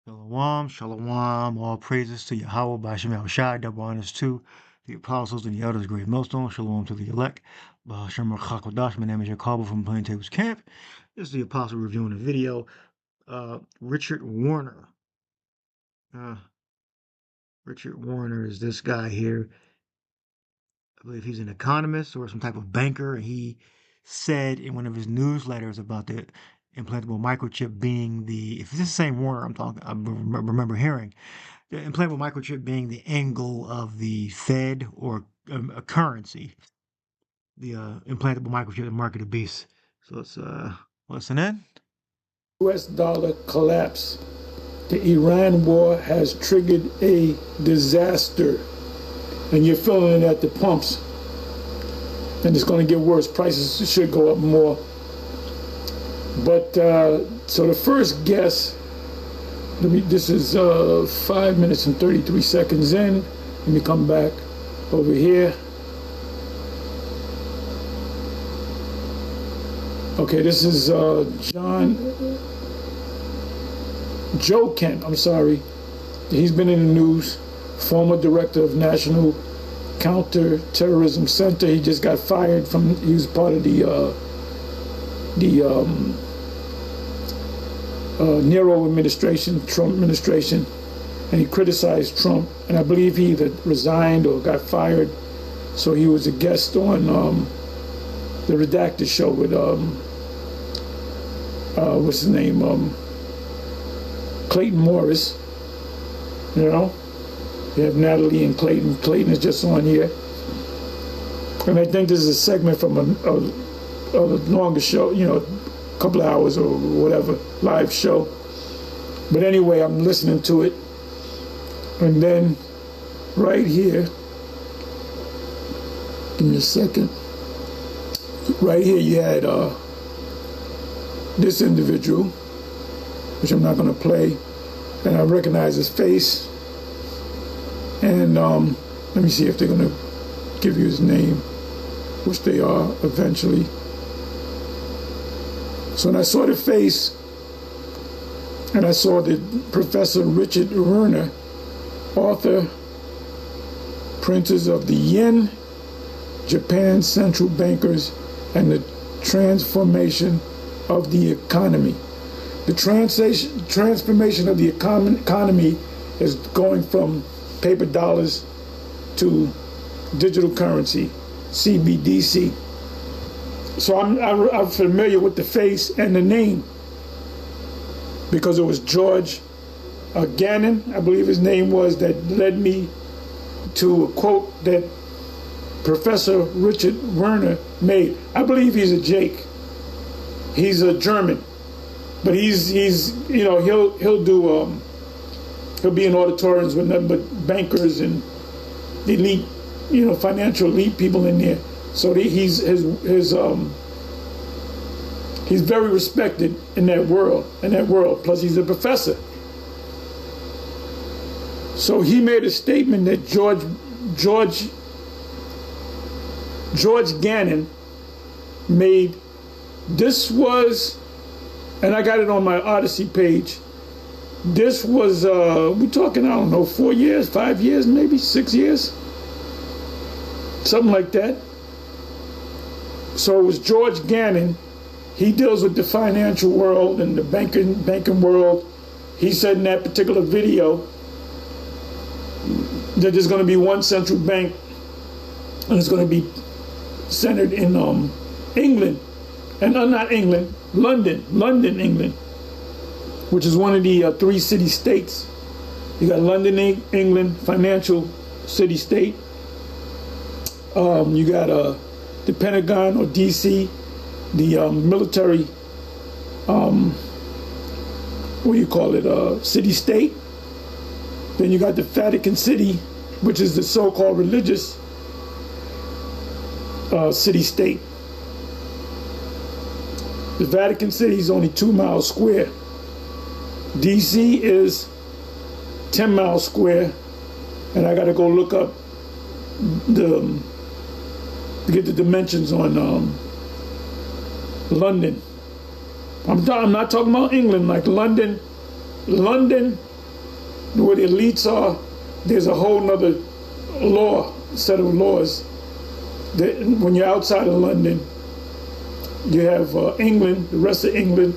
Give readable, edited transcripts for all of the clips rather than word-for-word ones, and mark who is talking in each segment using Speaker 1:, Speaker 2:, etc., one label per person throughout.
Speaker 1: Shalom, shalom, all praises to Yahweh by Shemel Shai, double honors to the apostles and the elders, great Millstone, shalom to the elect. Shem Chakodash, my name is Jacobo from Plaintables Camp. This is the apostle reviewing a video. Richard Warner. Richard Warner is this guy here. I believe he's an economist or some type of banker. He said in one of his newsletters about the implantable microchip being if it's the same Warner I remember hearing, the implantable microchip being the angle of the Fed or a currency, the implantable microchip, the market of beasts. So let's listen in.
Speaker 2: US dollar collapse. The Iran war has triggered a disaster, and you're feeling it at the pumps, and it's going to get worse. Prices should go up more. But so the first guess, this is 5 minutes and 33 seconds in. Let me come back over here. Okay, this is Joe Kent, I'm sorry. He's been in the news, former director of National Counter-Terrorism Center. He just got fired he was part of the Nero administration, Trump administration, and he criticized Trump, and I believe he either resigned or got fired. So he was a guest on the Redacted show with what's his name, Clayton Morris. You know, you have Natalie and Clayton. Clayton is just on here, and I think this is a segment from a longer show, you know, a couple of hours or whatever, live show. But anyway, I'm listening to it, and then right here, give me a second. Right here, you had this individual, which I'm not going to play, and I recognize his face. And let me see if they're going to give you his name, which they are eventually. So when I saw the face, and I saw that Professor Richard Werner, author, Printers of the Yen, Japan's Central Bankers, and the Transformation of the Economy. The transformation of the economy is going from paper dollars to digital currency, CBDC. So I'm familiar with the face and the name because it was George Gannon, I believe his name was, that led me to a quote that Professor Richard Werner made. I believe he's a Jake. He's a German, but he's you know, he'll be in auditoriums with nothing but bankers and elite, you know, financial elite people in there. So he's very respected in that world. Plus, he's a professor. So he made a statement that George Gannon made. This was, and I got it on my Odyssey page. This was, we're talking, I don't know, 4 years, 5 years, maybe 6 years, something like that. So it was George Gannon. He deals with the financial world and the banking world. He said in that particular video that there's going to be one central bank, and it's going to be centered in England, and not England, London, England, which is one of the 3 city-states. You got London, England, financial city-state. You got the Pentagon or DC, the military, what do you call it, city-state. Then you got the Vatican City, which is the so-called religious city-state. The Vatican City is only 2 miles square. DC is 10 miles square, and I got to go look up to get the dimensions on London. I'm not talking about England, like London where the elites are, there's a whole nother set of laws that when you're outside of London, you have England, the rest of England,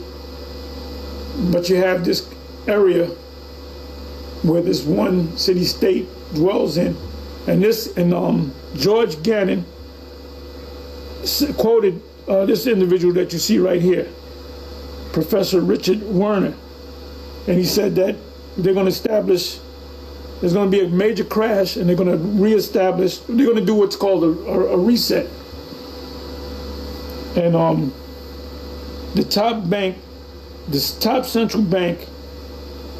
Speaker 2: but you have this area where this one city-state dwells in, and George Gannon quoted this individual that you see right here, Professor Richard Werner, and he said that they're going to establish, there's going to be a major crash, and they're going to reestablish, they're going to do what's called a reset. And the top bank, this top central bank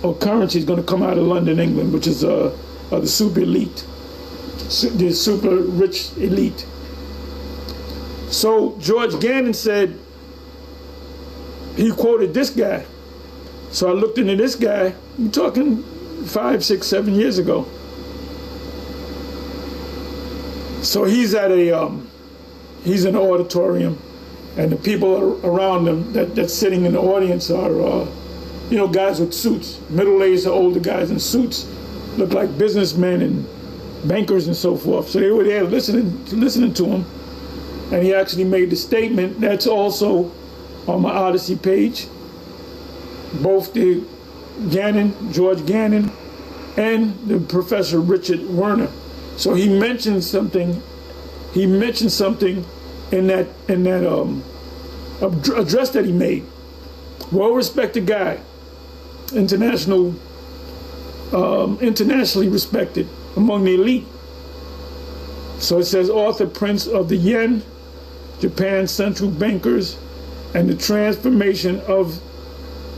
Speaker 2: or currency is going to come out of London, England, which is the super elite, the super rich elite. So George Gannon said, he quoted this guy. So I looked into this guy, I'm talking 5, 6, 7 years ago. So he's at he's in an auditorium, and the people around him that's sitting in the audience are, guys with suits, middle-aged or older guys in suits, look like businessmen and bankers and so forth. So they were there listening to him, and he actually made the statement that's also on my Odyssey page. Both the George Gannon, and the Professor Richard Werner. So he mentioned something. He mentioned something in that address that he made. Well-respected guy, internationally respected among the elite. So it says, author, prince of the yen, Japan's central bankers, and the transformation of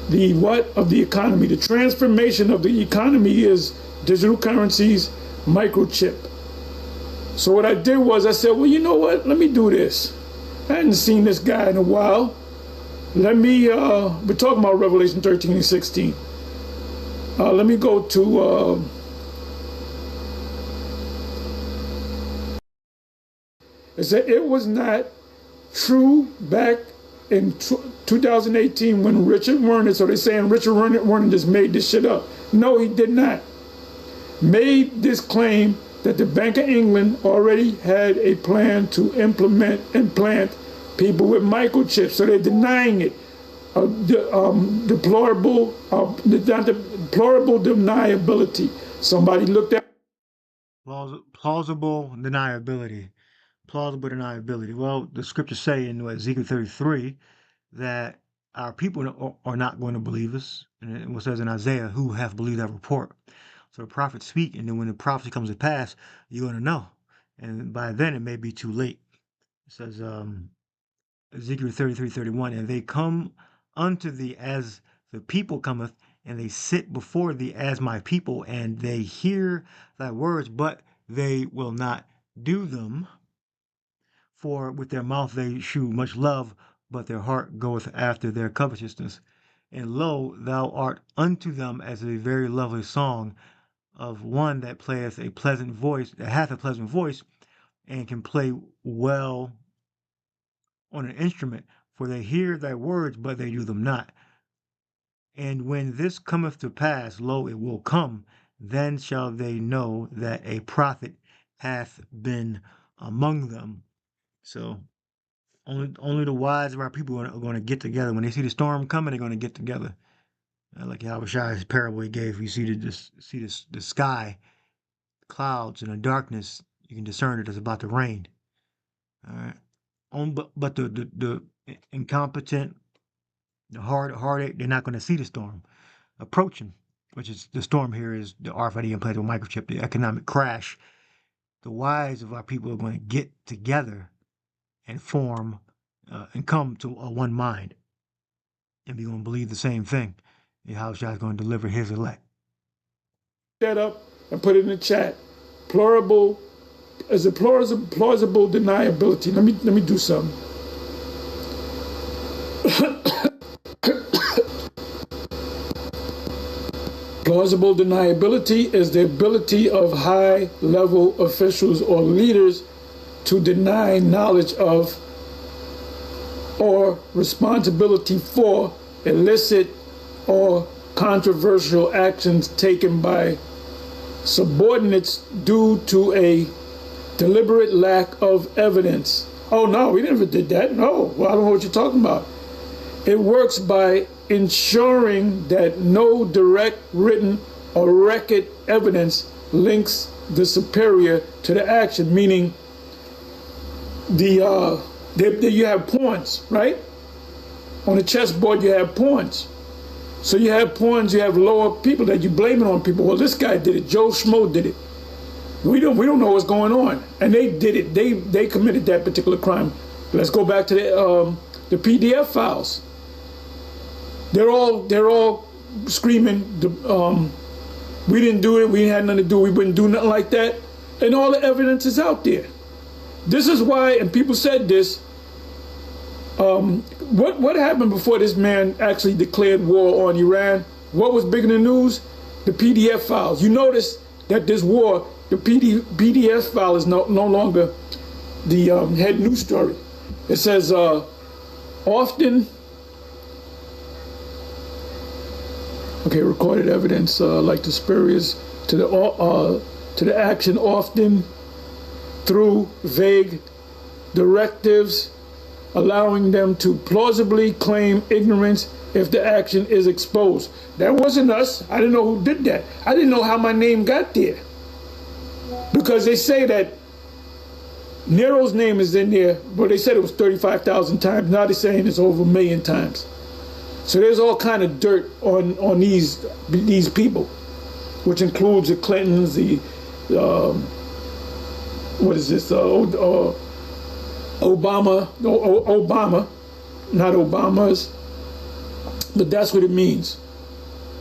Speaker 2: the economy. The transformation of the economy is digital currencies, microchip. So what I did was I said, well, you know what? Let me do this. I hadn't seen this guy in a while. Let me, we're talking about Revelation 13 and 16. Let me go to, it said it was not true back in 2018 when Richard Werner, so they're saying Richard Werner just made this shit up. No, he did not. Made this claim that the Bank of England already had a plan to implant people with microchips. So they're denying it. Deplorable deniability. Somebody looked at
Speaker 1: plausible deniability. Plausible deniability. Well, the scriptures say in Ezekiel 33 that our people are not going to believe us. And it says in Isaiah, who hath believed that report? So the prophets speak, and then when the prophecy comes to pass, you're going to know. And by then, it may be too late. It says, Ezekiel 33:31, and they come unto thee as the people cometh, and they sit before thee as my people, and they hear thy words, but they will not do them. For with their mouth they shew much love, but their heart goeth after their covetousness. And lo, thou art unto them as a very lovely song of one that playeth a pleasant voice, that hath a pleasant voice, and can play well on an instrument. For they hear thy words, but they do them not. And when this cometh to pass, lo, it will come, then shall they know that a prophet hath been among them. So only the wise of our people are going to get together. When they see the storm coming, they're going to get together. Like Yahushai's parable he gave, you see the sky, clouds, and the darkness, you can discern it is about to rain. All right. But the incompetent, the heartache, they're not going to see the storm approaching, which is the storm here is the RFID implantable microchip, the economic crash. The wise of our people are going to get together and form and come to a one mind, and we're going to believe the same thing. Yahushua is going to deliver his elect.
Speaker 2: That up and put it in the chat. Plausible deniability. Let me do something. Plausible deniability is the ability of high-level officials or leaders to deny knowledge of or responsibility for illicit or controversial actions taken by subordinates due to a deliberate lack of evidence. Oh, no, we never did that. No, well, I don't know what you're talking about. It works by ensuring that no direct written or record evidence links the superior to the action, meaning you have pawns, right? On a chessboard, you have pawns. So you have pawns, you have lower people that you blame it on people. Well, this guy did it. Joe Schmo did it. We don't know what's going on, and they did it. They committed that particular crime. Let's go back to the PDF files. They're all screaming, we didn't do it. We had nothing to do. We wouldn't do nothing like that, and all the evidence is out there. This is why, and people said this. What happened before this man actually declared war on Iran? What was big in the news? The PDF files. You notice that this war, the PDF file is no longer the head news story. It says often, recorded evidence like the spurious to the action often through vague directives, allowing them to plausibly claim ignorance if the action is exposed. That wasn't us. I didn't know who did that. I didn't know how my name got there. Because they say that Nero's name is in there, but they said it was 35,000 times. Now they're saying it's over 1 million times. So there's all kind of dirt on these people, which includes the Clintons, Obama, not Obamas, but that's what it means.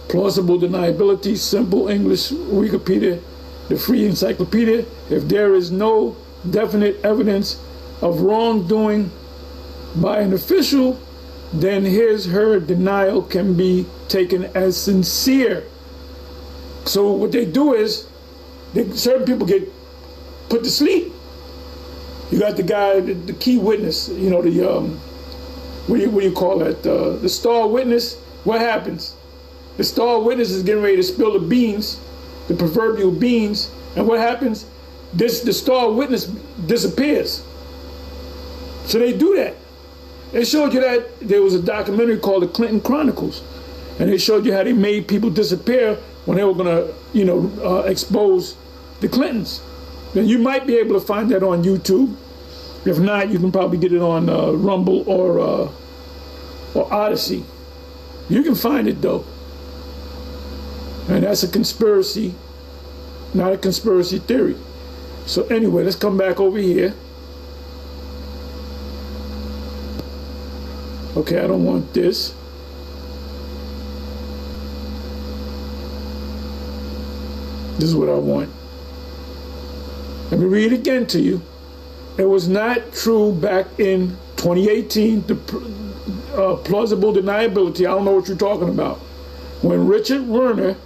Speaker 2: Plausible deniability, simple English Wikipedia, the free encyclopedia. If there is no definite evidence of wrongdoing by an official, then her denial can be taken as sincere. So what they do is, certain people get put to sleep. You got the guy, the key witness, what do you call that? The star witness. What happens? The star witness is getting ready to spill the beans, the proverbial beans, and what happens? The star witness disappears. So they do that. They showed you that there was a documentary called The Clinton Chronicles, and they showed you how they made people disappear when they were going to, expose the Clintons. Then you might be able to find that on YouTube. If not, you can probably get it on Rumble or Odyssey. You can find it though. And that's a conspiracy, not a conspiracy theory. So anyway, let's come back over here. Okay, I don't want this. This is what I want. Let me read it again to you. It was not true back in 2018, the plausible deniability. I don't know what you're talking about. When Richard Werner,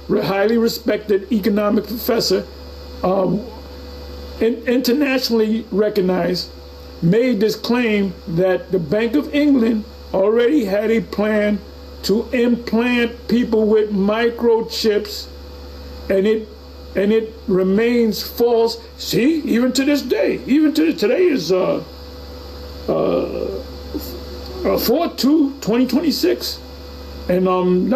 Speaker 2: a highly respected economic professor, internationally recognized, made this claim that the Bank of England already had a plan to implant people with microchips, and it remains false. See, even to this day, today is 4/2/2026, and I don't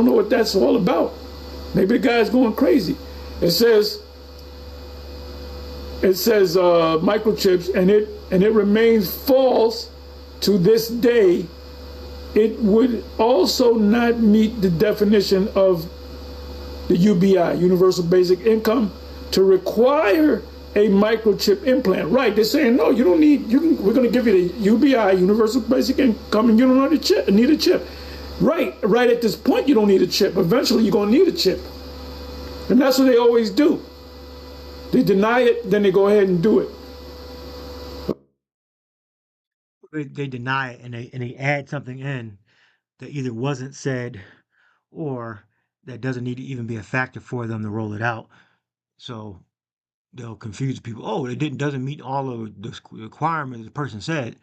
Speaker 2: know what that's all about. Maybe the guy's going crazy. It says microchips, and it remains false to this day. It would also not meet the definition of the UBI, Universal Basic Income, to require a microchip implant. Right? They're saying no, you don't need. We're going to give you the UBI, Universal Basic Income, and you don't need a chip. Right at this point, you don't need a chip. Eventually, you're going to need a chip, and that's what they always do. They deny it, then they go ahead and do it.
Speaker 1: They deny it, and they add something in that either wasn't said or that doesn't need to even be a factor for them to roll it out. So they'll confuse people. Oh, doesn't meet all of the requirements the person said.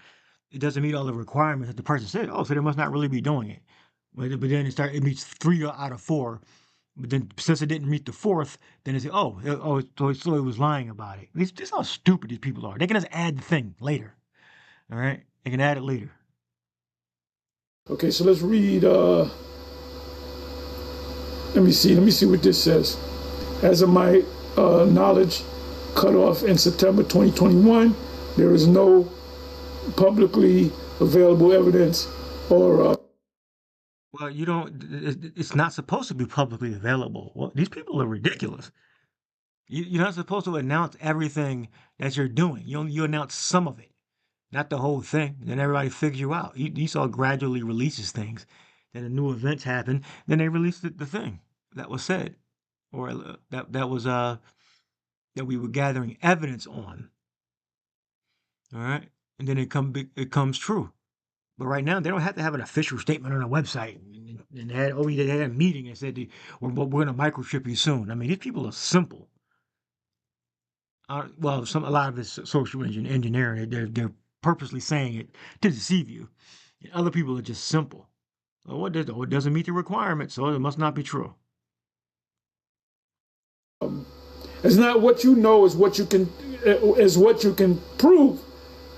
Speaker 1: It doesn't meet all the requirements that the person said. Oh, so they must not really be doing it. But then it meets 3 out of 4. But then since it didn't meet the 4th, then they say, so it was lying about it. This is how stupid these people are. They can just add the thing later. All right? They can add it later.
Speaker 2: Okay, so let's read, let me see what this says. As of my knowledge, cut off in September 2021, there is no publicly available evidence or
Speaker 1: Well, you don't. It's not supposed to be publicly available. Well, these people are ridiculous. You're not supposed to announce everything that you're doing. You announce some of it, not the whole thing. Then everybody figures you out. Esau gradually releases things. Then the new events happen. Then they release the thing that was said, or that was that we were gathering evidence on. All right, and then it comes true. But right now, they don't have to have an official statement on a website. And they had a meeting and said, we're going to microchip you soon. I mean, these people are simple. Well, a lot of it's social engineering. They're purposely saying it to deceive you. And other people are just simple. Well, it doesn't meet the requirements, so it must not be true.
Speaker 2: It's not what you know, is what you can prove.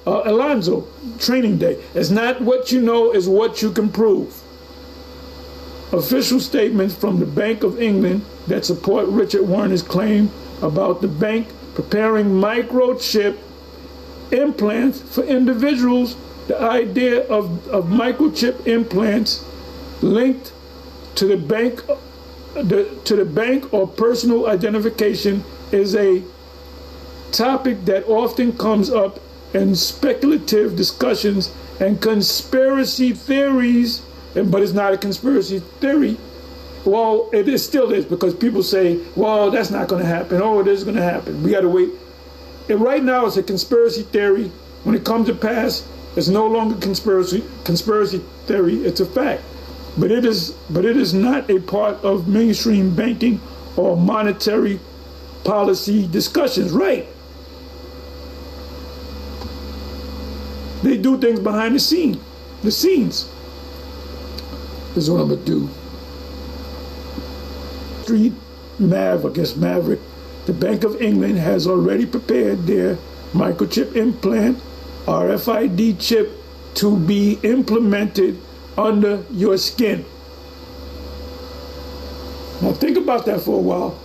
Speaker 2: Alonzo, training day. It's not what you know, is what you can prove. Official statements from the Bank of England that support Richard Warner's claim about the bank preparing microchip implants for individuals. The idea of microchip implants linked to the bank or personal identification is a topic that often comes up in speculative discussions and conspiracy theories, but it's not a conspiracy theory. Well, it still is, because people say, well, that's not going to happen. Oh, it is going to happen. We got to wait. And right now it's a conspiracy theory. When it comes to pass, it's no longer conspiracy theory. It's a fact. But it is not a part of mainstream banking or monetary policy discussions, right? They do things behind the scenes. This is what I'm gonna do. Street Maverick. The Bank of England has already prepared their microchip implant, RFID chip, to be implemented under your skin. Now think about that for a while,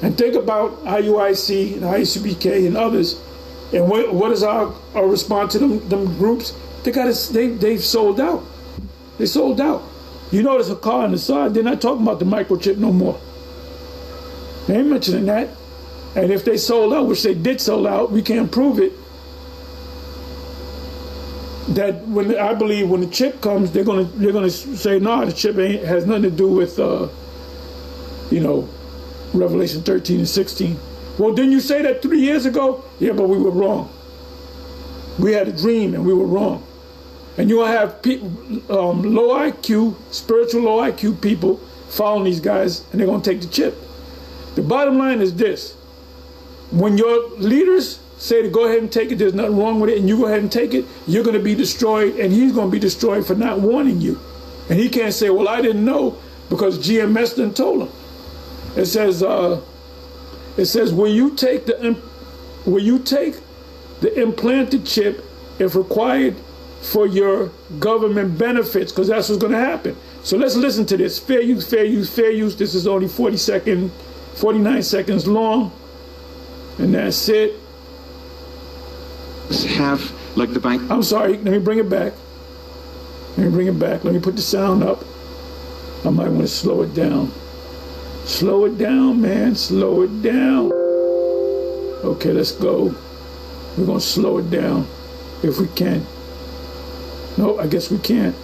Speaker 2: and think about IUIC and ICBK and others. And what is our response to them groups? They've sold out. They sold out. You notice a car on the side, they're not talking about the microchip no more. They ain't mentioning that. And if they sold out, which they did sold out, we can't prove it. That I believe when the chip comes, they're gonna say, no, the chip has nothing to do with Revelation 13 and 16. Well, didn't you say that 3 years ago? Yeah, but we were wrong. We had a dream and we were wrong. And you're going to have people, low IQ, spiritual low IQ people following these guys, and they're going to take the chip. The bottom line is this. When your leaders say to go ahead and take it, there's nothing wrong with it, and you go ahead and take it, you're going to be destroyed, and he's going to be destroyed for not warning you. And he can't say, well, I didn't know, because GMS done told him. It says, will you take the implanted chip if required for your government benefits? Because that's what's going to happen. So let's listen to this. Fair use, fair use, fair use. This is only 49 seconds long. And that's it.
Speaker 3: Have, like the bank.
Speaker 2: I'm sorry, let me bring it back. Let me put the sound up. I might want to slow it down. Slow it down, man. Slow it down. Okay, let's go. We're going to slow it down if we can. No, I guess we can't.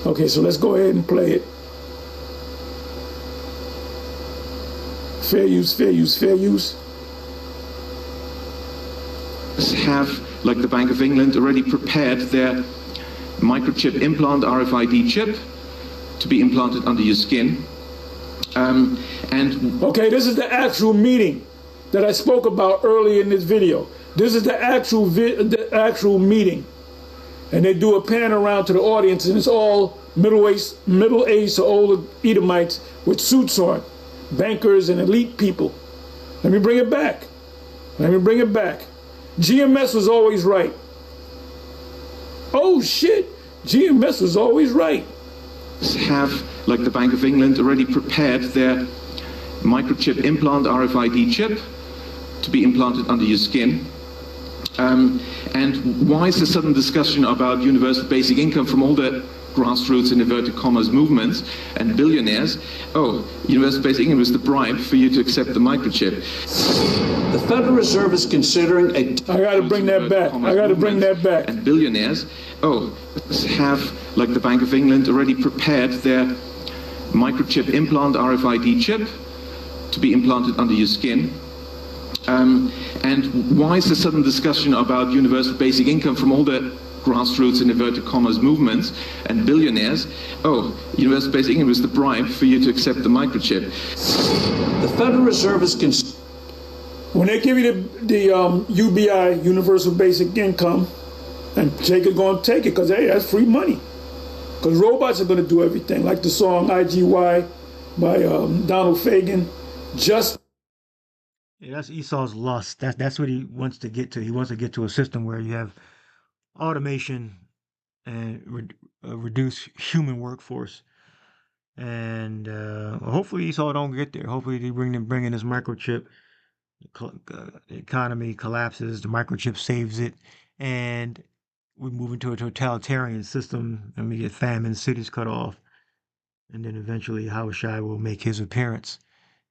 Speaker 2: Okay, so let's go ahead and play it. Fair use, fair use, fair use.
Speaker 3: Have, like the Bank of England, already prepared their microchip implant, RFID chip, to be implanted under your skin.
Speaker 2: Okay, this is the actual meeting that I spoke about earlier in this video. This is the actual meeting. And they do a pan around to the audience, and it's all middle-aged to older Edomites with suits on, bankers and elite people. Let me bring it back. Let me bring it back. GMS was always right. Oh shit, GMS was always right.
Speaker 3: Have, like the Bank of England, already prepared their microchip implant RFID chip to be implanted under your skin. And why is the sudden discussion about universal basic income from all the grassroots in inverted commas movements and billionaires? Oh, universal basic income is the bribe for you to accept the microchip.
Speaker 4: The Federal Reserve is considering a...
Speaker 2: I got to bring that back. I got to bring that back.
Speaker 3: And billionaires, have, like the Bank of England, already prepared their microchip implant RFID chip to be implanted under your skin. And why is the sudden discussion about universal basic income from all the grassroots in inverted commas movements and billionaires? Oh, universal basic income is the bribe for you to accept the microchip.
Speaker 4: The Federal Reserve is
Speaker 2: when they give you the UBI, Universal Basic Income, and Jacob's going to take it because, hey, that's free money. Because robots are going to do everything, like the song IGY by Donald Fagen.
Speaker 1: Yeah, that's Esau's lust. That's what he wants to get to. He wants to get to a system where you have automation and reduce human workforce. And hopefully Esau don't get there. Hopefully they bring in this microchip. The economy collapses. The microchip saves it, and we move into a totalitarian system, and we get famine, cities cut off, and then eventually Yahushua will make his appearance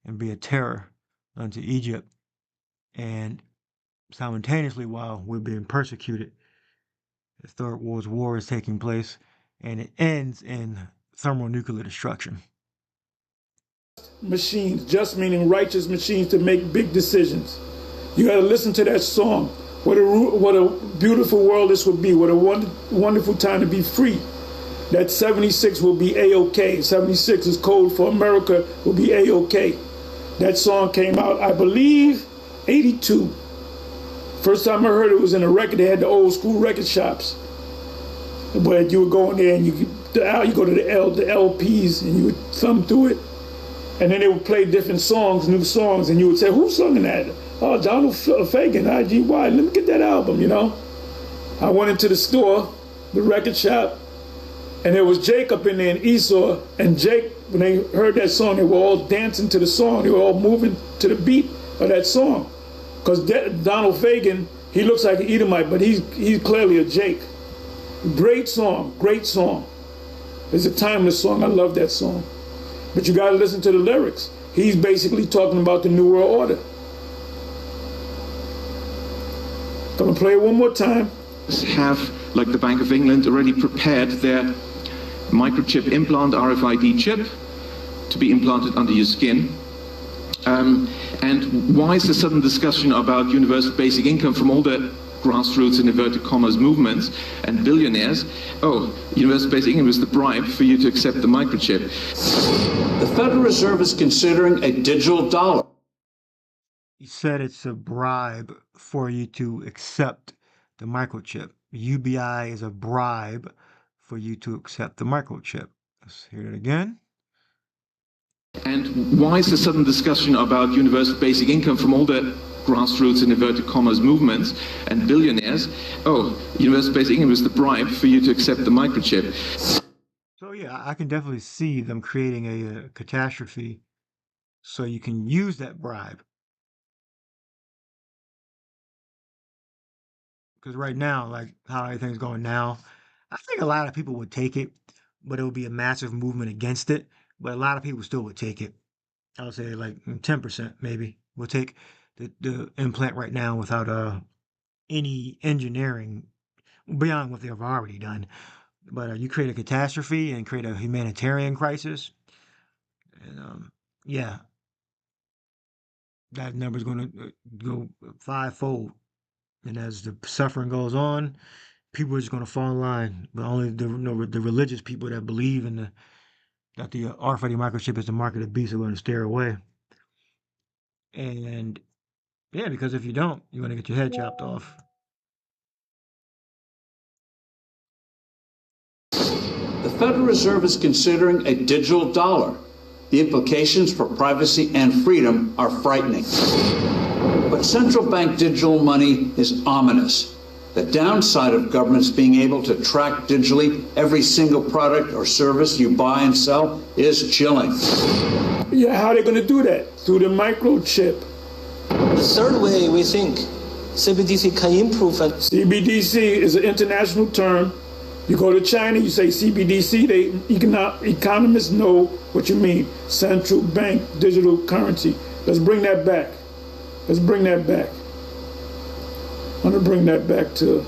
Speaker 1: and be a terror unto Egypt. And simultaneously, while we're being persecuted, the Third World War is taking place, and it ends in thermonuclear destruction.
Speaker 2: Machines, just meaning righteous machines to make big decisions. You got to listen to that song. What a beautiful world this would be. What a wonderful time to be free. That 76 will be A-OK. 76 is code for America, will be A-OK. That song came out, I believe, 82. First time I heard it was in a record. They had the old school record shops. But you would go in there and you go to the LPs and you would thumb through it. And then they would play different songs, new songs, and you would say, who's singing that? Oh, Donald Fagen, IGY, let me get that album, you know? I went into the store, the record shop, and there was Jacob in there and Esau, and Jake, when they heard that song, they were all dancing to the song, they were all moving to the beat of that song. Because Donald Fagen, he looks like an Edomite, but he's clearly a Jake. Great song, great song. It's a timeless song, I love that song. But you got to listen to the lyrics. He's basically talking about the New World Order. Gonna play it one more time.
Speaker 3: Have, like the Bank of England, already prepared their microchip implant RFID chip to be implanted under your skin. And why is the sudden discussion about universal basic income from all the grassroots in inverted commas movements and billionaires? Oh, universal basic income is the bribe for you to accept the microchip.
Speaker 4: The Federal Reserve is considering a digital dollar.
Speaker 1: He said it's a bribe for you to accept the microchip. UBI is a bribe for you to accept the microchip. Let's hear it again.
Speaker 3: And why is the sudden discussion about universal basic income from all the grassroots in inverted commas movements and billionaires? Oh, universal basic income is the bribe for you to accept the microchip.
Speaker 1: So yeah, I can definitely see them creating a catastrophe so you can use that bribe. Because right now, like how everything's going now, I think a lot of people would take it, but it would be a massive movement against it. But a lot of people still would take it. I would say like 10% maybe will take the implant right now without any engineering beyond what they've already done. But you create a catastrophe and create a humanitarian crisis, and yeah, that number is going to go fivefold. And as the suffering goes on, people are just going to fall in line. But only the religious people that believe in that the RFID microchip is the mark of the beast are going to steer away. And yeah, because if you don't, you're going to get your head chopped off.
Speaker 4: Federal Reserve is considering a digital dollar. The implications for privacy and freedom are frightening. But central bank digital money is ominous. The downside of governments being able to track digitally every single product or service you buy and sell is chilling.
Speaker 2: Yeah, how are they going to do that? Through the microchip.
Speaker 5: The third way we think CBDC can improve.
Speaker 2: CBDC is an international term. You go to China, you say CBDC, economists know what you mean. Central bank digital currency. Let's bring that back. Let's bring that back. I'm going to bring that back to...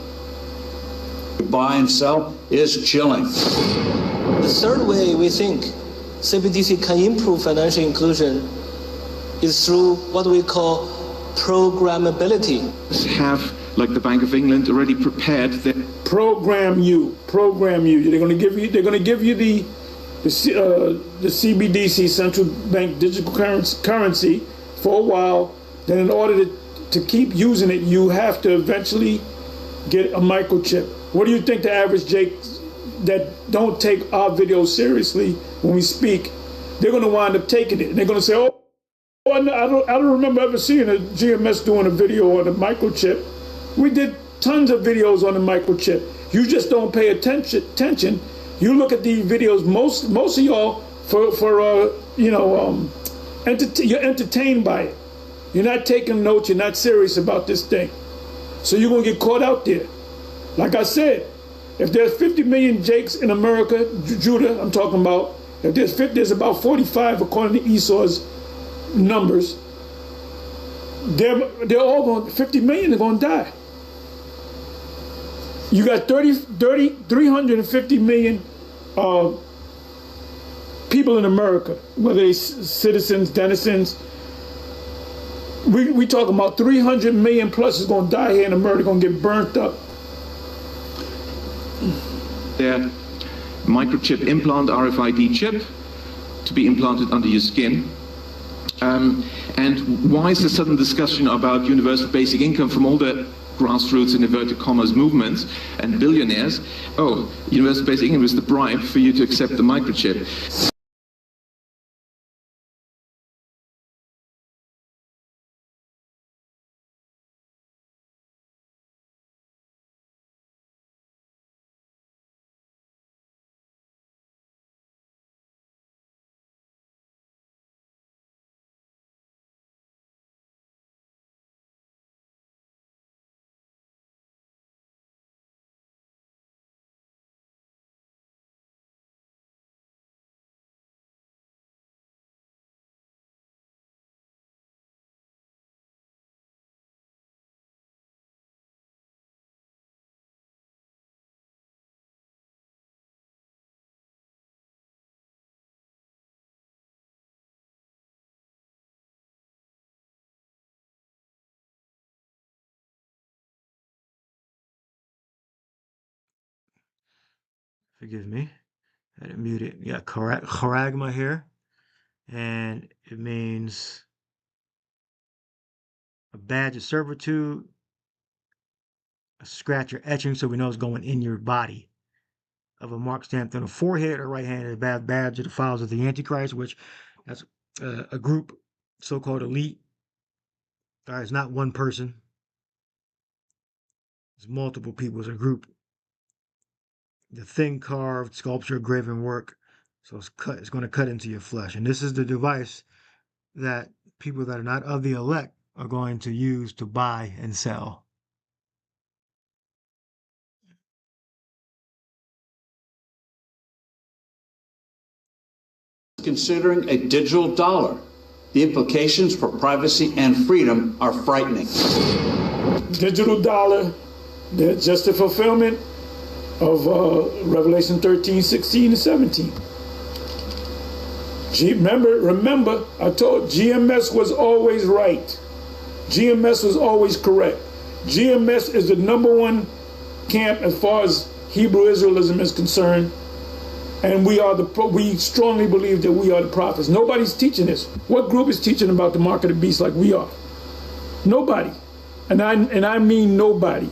Speaker 4: Buy and sell is chilling.
Speaker 5: The third way we think CBDC can improve financial inclusion is through what we call programmability.
Speaker 3: Have, like the Bank of England, already prepared their...
Speaker 2: Program you. They're going to give you the CBDC, central bank digital currency, for a while. Then in order to keep using it, you have to eventually get a microchip. What do you think the average Jakes that don't take our videos seriously when we speak, they're going to wind up taking it. And they're going to say, oh, I don't remember ever seeing a GMS doing a video on a microchip. We did tons of videos on the microchip. You just don't pay attention. You look at these videos, most of y'all, you're entertained by it. You're not taking notes. You're not serious about this thing. So you're going to get caught out there. Like I said, if there's 50 million Jakes in America, Judah, I'm talking about, if there's about 45 according to Esau's numbers, they're all going, 50 million are going to die. You got 350 million people in America, whether they citizens, denizens. We talking about 300 million plus is going to die here in America, going to get burnt up.
Speaker 3: Their microchip implant, RFID chip, to be implanted under your skin. And why is the sudden discussion about universal basic income from all the grassroots and inverted commas movements and billionaires? Oh, universal basic income is the bribe for you to accept the microchip.
Speaker 1: Forgive me, I had it muted. Yeah, charagma here, and it means a badge of servitude, a scratch or etching, so we know it's going in your body, of a mark stamped on the forehead or right hand, a badge of the files of the Antichrist, which that's a group, so-called elite. It's not one person. It's multiple people. It's a group. The thin carved sculpture, graven work, so it's going to cut into your flesh. And this is the device that people that are not of the elect are going to use to buy and sell.
Speaker 4: Considering a digital dollar. The implications for privacy and freedom are frightening.
Speaker 2: Digital dollar, that's just a fulfillment of Revelation 13, 16, and 17. Remember, I told GMS was always right. GMS was always correct. GMS is the #1 camp as far as Hebrew Israelism is concerned. And we strongly believe that we are the prophets. Nobody's teaching this. What group is teaching about the mark of the beast like we are? Nobody. And I mean nobody.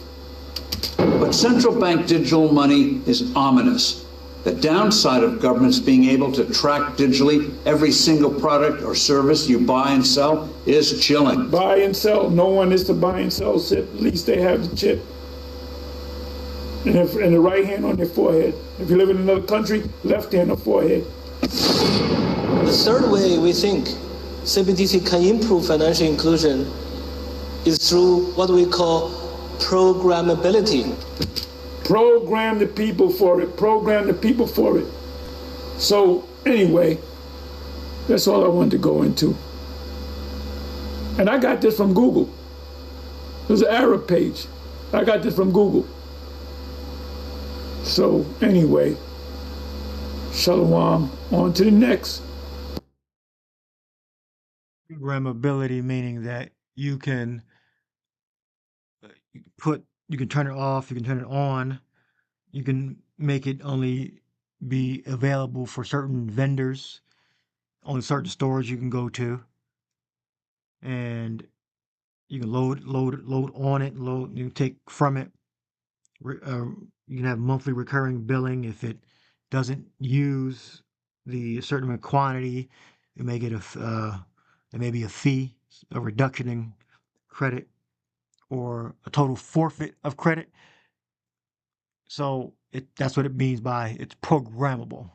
Speaker 4: But central bank digital money is ominous. The downside of governments being able to track digitally every single product or service you buy and sell is chilling.
Speaker 2: Buy and sell. No one is to buy and sell chip. At least they have the chip. And the right hand on their forehead. If you live in another country, left hand on forehead.
Speaker 5: The third way we think CBDC can improve financial inclusion is through what we call programmability.
Speaker 2: Program the people for it. Program the people for it. So anyway, that's all I wanted to go into. And I got this from Google. There's an Arab page. I got this from Google. So anyway, Shalom. On to the next.
Speaker 1: Programmability meaning that you can you can turn it off, you can turn it on, you can make it only be available for certain vendors, only certain stores you can go to, and you can load on it, you can take from it. You can have monthly recurring billing. If it doesn't use the certain quantity, it may get it may be a fee, a reduction in credit, or a total forfeit of credit. So that's what it means by it's programmable.